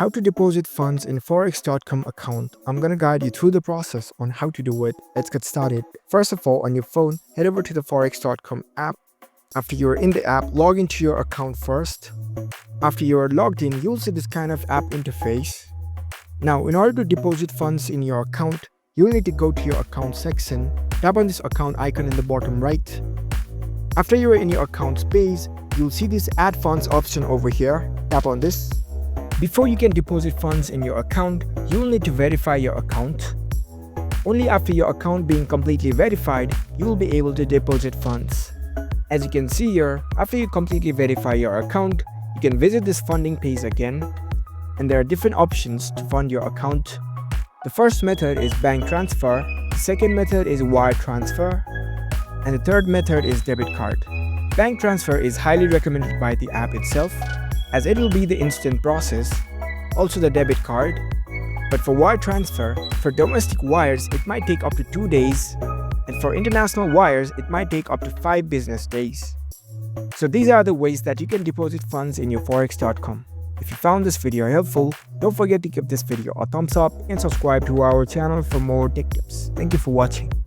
How to deposit funds in Forex.com account. I'm gonna guide you through the process on how to do it. Let's get started. First of all, on your phone, head over to the Forex.com app. After you're in the app, log into your account first. After you're logged in, you'll see this kind of app interface. Now, in order to deposit funds in your account, you'll need to go to your account section. Tap on this account icon in the bottom right. After you're in your account page, you'll see this add funds option over here. Tap on this. Before you can deposit funds in your account, you'll need to verify your account. Only after your account being completely verified, you will be able to deposit funds. As you can see here, after you completely verify your account, you can visit this funding page again, and there are different options to fund your account. The first method is bank transfer, the second method is wire transfer, and the third method is debit card. Bank transfer is highly recommended by the app itself, as it will be the instant process, also the debit card. But for wire transfer, for domestic wires, it might take up to 2 days, and for international wires, it might take up to 5 business days. So these are the ways that you can deposit funds in your Forex.com. If you found this video helpful, don't forget to give this video a thumbs up and subscribe to our channel for more tech tips. Thank you for watching.